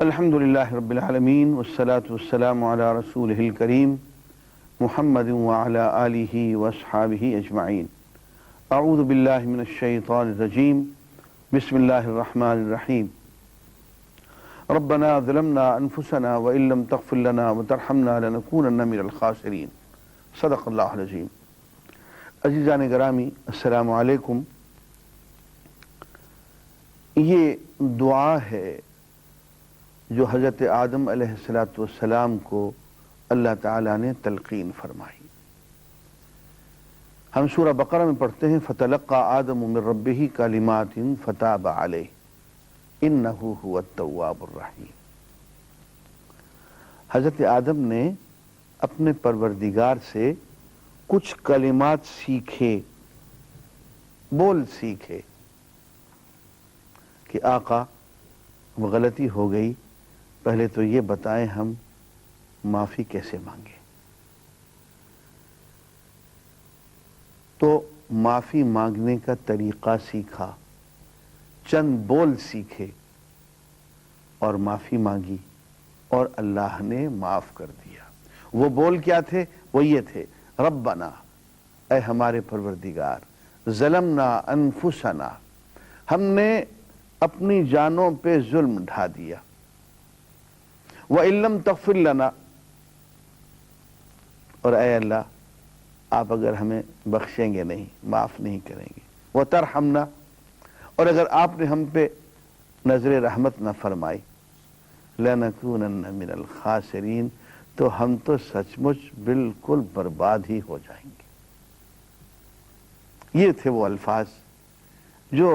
الحمد للہ رب العالمین والصلاة والسلام علی رسولہ الکریم محمد وعلی آلہ واصحابہ اجمعین۔ اعوذ باللہ من الشیطان الرجیم، بسم اللہ الرحمن الرحیم۔ ربنا ظلمنا انفسنا وان لم تغفر لنا وترحمنا لنکونن من الخاسرین۔ صدق اللہ العظیم۔ عزیزان گرامی، السلام علیکم۔ یہ دعا ہے جو حضرت آدم علیہ السلام کو اللہ تعالیٰ نے تلقین فرمائی۔ ہم سورہ بقرہ میں پڑھتے ہیں فَتَلَقَّى آدَمُ مِن رَبِّهِ كَلِمَاتٍ فَتَابَ عَلَيْهِ إِنَّهُ هُوَ التَّوَّابُ الرَّحِيمُ۔ حضرت آدم نے اپنے پروردگار سے کچھ کلمات سیکھے، بول سیکھے کہ آقا وہ غلطی ہو گئی، پہلے تو یہ بتائیں ہم معافی کیسے مانگیں۔ تو معافی مانگنے کا طریقہ سیکھا، چند بول سیکھے اور معافی مانگی اور اللہ نے معاف کر دیا۔ وہ بول کیا تھے؟ وہ یہ تھے، ربنا، اے ہمارے پروردگار، ظلمنا انفسنا، ہم نے اپنی جانوں پہ ظلم ڈھا دیا، وَإِن لَّمْ تَغْفِرْ لَنَا، اور اے اللہ آپ اگر ہمیں بخشیں گے نہیں، معاف نہیں کریں گے، وَتَرْحَمْنَا، اور اگر آپ نے ہم پہ نظر رحمت نہ فرمائی، لَنَكُونَنَّ مِنَ الْخَاسِرِينَ، تو ہم تو سچ مچ بالکل برباد ہی ہو جائیں گے۔ یہ تھے وہ الفاظ جو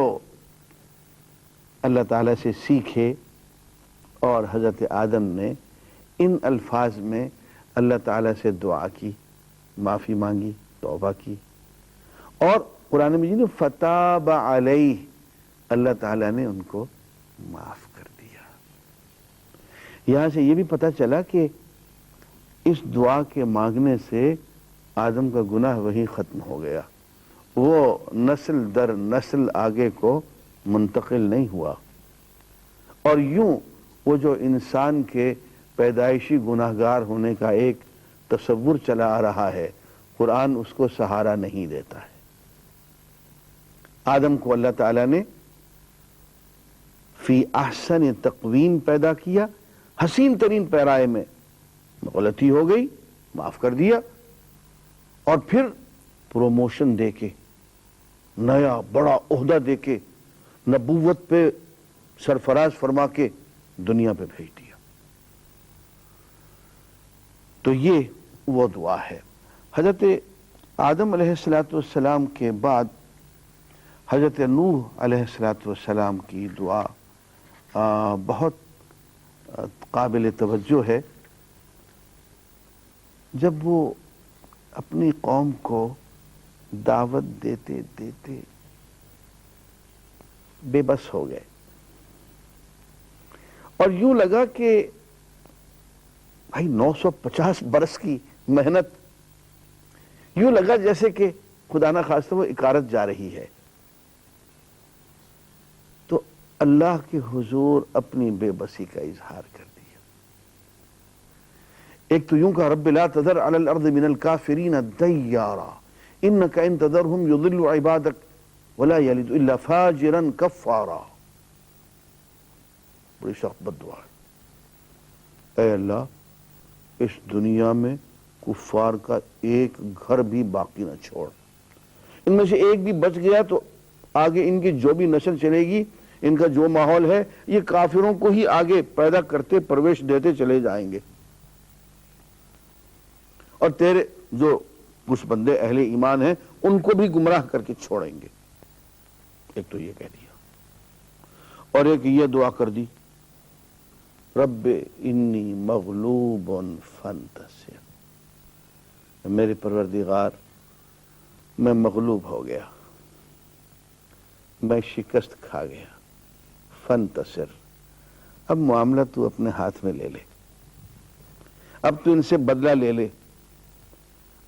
اللہ تعالیٰ سے سیکھے، اور حضرت آدم نے ان الفاظ میں اللہ تعالیٰ سے دعا کی، معافی مانگی، توبہ کی، اور قرآن مجید میں فتاب علیہ، اللہ تعالیٰ نے ان کو معاف کر دیا۔ یہاں سے یہ بھی پتہ چلا کہ اس دعا کے مانگنے سے آدم کا گناہ وہی ختم ہو گیا، وہ نسل در نسل آگے کو منتقل نہیں ہوا، اور یوں وہ جو انسان کے پیدائشی گناہگار ہونے کا ایک تصور چلا آ رہا ہے، قرآن اس کو سہارا نہیں دیتا ہے۔ آدم کو اللہ تعالیٰ نے فی احسن تقویم پیدا کیا، حسین ترین پیرائے میں، غلطی ہو گئی، معاف کر دیا، اور پھر پروموشن دے کے، نیا بڑا عہدہ دے کے، نبوت پہ سرفراز فرما کے دنیا پہ بھیج دیا۔ تو یہ وہ دعا ہے۔ حضرت آدم علیہ السلام کے بعد حضرت نوح علیہ السلام کی دعا بہت قابل توجہ ہے۔ جب وہ اپنی قوم کو دعوت دیتے دیتے بے بس ہو گئے، اور یوں لگا کہ بھائی 950 برس کی محنت، یوں لگا جیسے کہ خدا نہ خواستہ وہ اکارت جا رہی ہے۔ تو اللہ کے حضور اپنی بے بسی کا اظہار کر دیا۔ ایک تو یوں کہا رب لا تذر علی الارض من الکافرین دیارا انک ان تذرہم یضل عبادک ولا یلد الا فاجرا کفارا۔ بڑی سخت بد دعا ہے۔ اے اللہ، اس دنیا میں کفار کا ایک گھر بھی باقی نہ چھوڑ، ان میں سے ایک بھی بچ گیا تو آگے ان کی جو بھی نسل چلے گی، ان کا جو ماحول ہے، یہ کافروں کو ہی آگے پیدا کرتے پرویش دیتے چلے جائیں گے، اور تیرے جو کچھ بندے اہل ایمان ہیں ان کو بھی گمراہ کر کے چھوڑیں گے۔ ایک تو یہ کہہ دیا، اور ایک یہ دعا کر دی رب انی مغلوب فانتصر، میرے پروردگار میں مغلوب ہو گیا، میں شکست کھا گیا، فانتصر، اب معاملہ تو اپنے ہاتھ میں لے لے، اب تو ان سے بدلہ لے لے،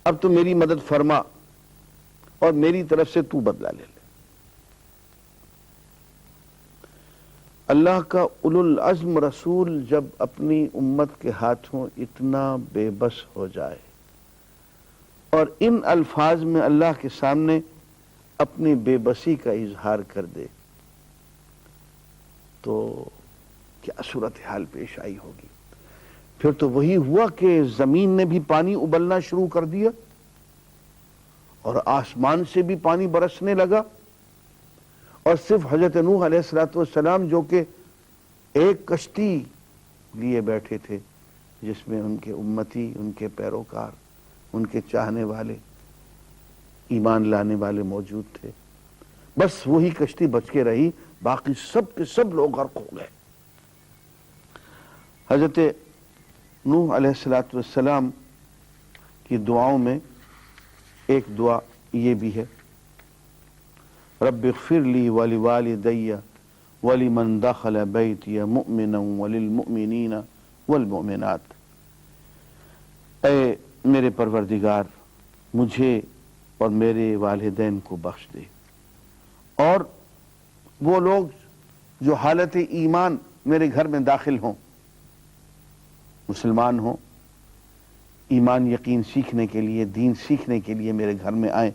اب تو میری مدد فرما اور میری طرف سے تو بدلہ لے لے۔ اللہ کا اولو العزم رسول جب اپنی امت کے ہاتھوں اتنا بے بس ہو جائے اور ان الفاظ میں اللہ کے سامنے اپنی بے بسی کا اظہار کر دے تو کیا صورتحال پیش آئی ہوگی. پھر تو وہی ہوا کہ زمین نے بھی پانی ابلنا شروع کر دیا اور آسمان سے بھی پانی برسنے لگا، اور صرف حضرت نوح علیہ السلام جو کہ ایک کشتی لیے بیٹھے تھے جس میں ان کے امتی، ان کے پیروکار، ان کے چاہنے والے، ایمان لانے والے موجود تھے، بس وہی کشتی بچ کے رہی، باقی سب کے سب لوگ غرق ہو گئے. حضرت نوح علیہ السلام کی دعاؤں میں ایک دعا یہ بھی ہے، رب اغفر لی ولوالدی ولمن دخل بیتی مؤمنا وللمؤمنین والمؤمنات. اے میرے پروردگار، مجھے اور میرے والدین کو بخش دے، اور وہ لوگ جو حالت ایمان میرے گھر میں داخل ہوں، مسلمان ہوں، ایمان یقین سیکھنے کے لیے، دین سیکھنے کے لیے میرے گھر میں آئیں،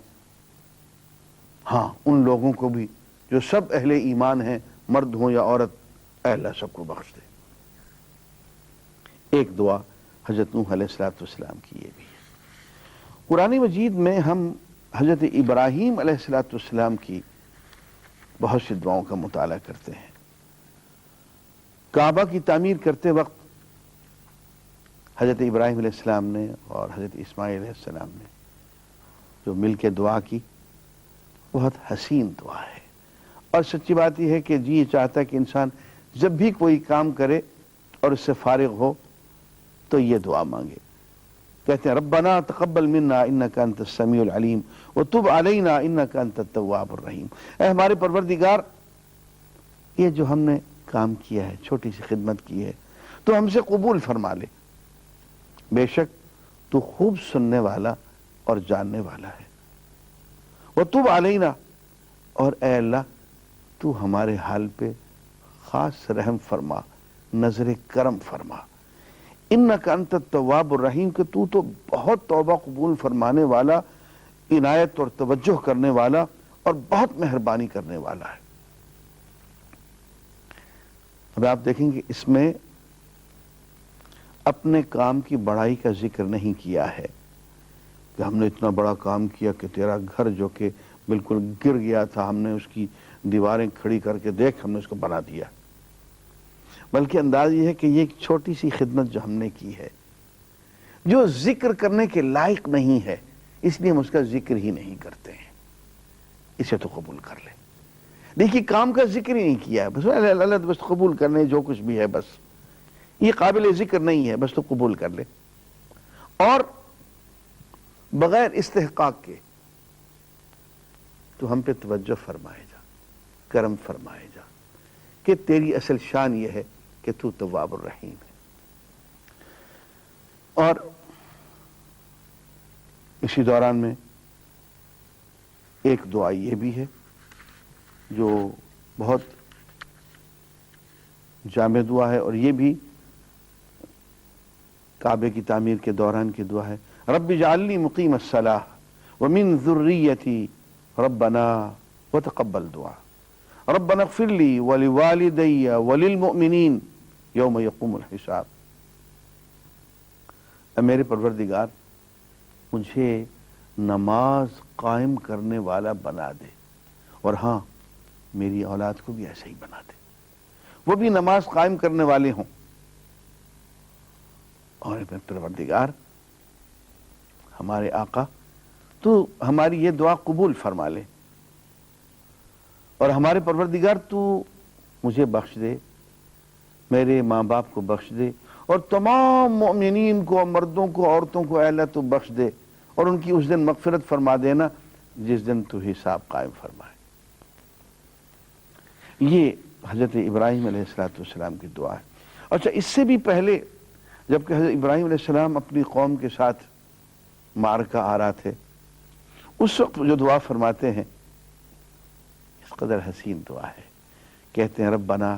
ہاں ان لوگوں کو بھی جو سب اہل ایمان ہیں، مرد ہوں یا عورت، اے اللہ سب کو بخش دے. ایک دعا حضرت نوح علیہ السلام کی یہ بھی ہے. قرآن مجید میں ہم حضرت ابراہیم علیہ السلام کی بہت سی دعاؤں کا مطالعہ کرتے ہیں. کعبہ کی تعمیر کرتے وقت حضرت ابراہیم علیہ السلام نے اور حضرت اسماعیل علیہ السلام نے جو مل کے دعا کی، بہت حسین دعا ہے. اور سچی بات یہ ہے کہ جی یہ چاہتا ہے کہ انسان جب بھی کوئی کام کرے اور اس سے فارغ ہو تو یہ دعا مانگے. کہتے ہیں ربنا تقبل منا انک انت السمیع العلیم وتب علینا انک انت التواب الرحیم. اے ہمارے پروردگار، یہ جو ہم نے کام کیا ہے، چھوٹی سی خدمت کی ہے، تو ہم سے قبول فرما لے، بے شک تو خوب سننے والا اور جاننے والا ہے. وتب علینا، اور اے اللہ تو ہمارے حال پہ خاص رحم فرما، نظر کرم فرما. انک انت التواب الرحیم، کہ تو بہت توبہ قبول فرمانے والا، عنایت اور توجہ کرنے والا اور بہت مہربانی کرنے والا ہے. اب آپ دیکھیں گے اس میں اپنے کام کی بڑائی کا ذکر نہیں کیا ہے کہ ہم نے اتنا بڑا کام کیا کہ تیرا گھر جو کہ بالکل گر گیا تھا، ہم نے اس کی دیواریں کھڑی کر کے دیکھ ہم نے اس کو بنا دیا. بلکہ انداز یہ ہے کہ یہ ایک چھوٹی سی خدمت جو ہم نے کی ہے، جو ذکر کرنے کے لائق نہیں ہے، اس لیے ہم اس کا ذکر ہی نہیں کرتے ہیں، اسے تو قبول کر لیں. دیکھیے کام کا ذکر ہی نہیں کیا ہے، بس اللہ بس قبول کرنے جو کچھ بھی ہے، بس یہ قابل ذکر نہیں ہے، بس تو قبول کر لے. اور بغیر استحقاق کے تو ہم پہ توجہ فرمائے جا، کرم فرمائے جا، کہ تیری اصل شان یہ ہے کہ تو تواب الرحیم ہے. اور اسی دوران میں ایک دعا یہ بھی ہے جو بہت جامع دعا ہے، اور یہ بھی کعبے کی تعمیر کے دوران کی دعا ہے، رب اجعلنی مقیم الصلاۃ ومن ذریتی ربنا وتقبل دعا ربنا اغفر لی ولوالدی وللمؤمنین یوم یقوم الحساب. اے میرے پروردگار، مجھے نماز قائم کرنے والا بنا دے، اور ہاں میری اولاد کو بھی ایسے ہی بنا دے، وہ بھی نماز قائم کرنے والے ہوں. اور پروردگار ہمارے آقا، تو ہماری یہ دعا قبول فرما لے، اور ہمارے پروردگار تو مجھے بخش دے، میرے ماں باپ کو بخش دے، اور تمام مؤمنین کو، مردوں کو، عورتوں کو اے اللہ تو بخش دے، اور ان کی اس دن مغفرت فرما دینا جس دن تو حساب قائم فرمائے. یہ حضرت ابراہیم علیہ السلام کی دعا ہے. اچھا، اس سے بھی پہلے جبکہ حضرت ابراہیم علیہ السلام اپنی قوم کے ساتھ معرکہ آ رہا تھے، اس وقت جو دعا فرماتے ہیں اس قدر حسین دعا ہے. کہتے ہیں ربنا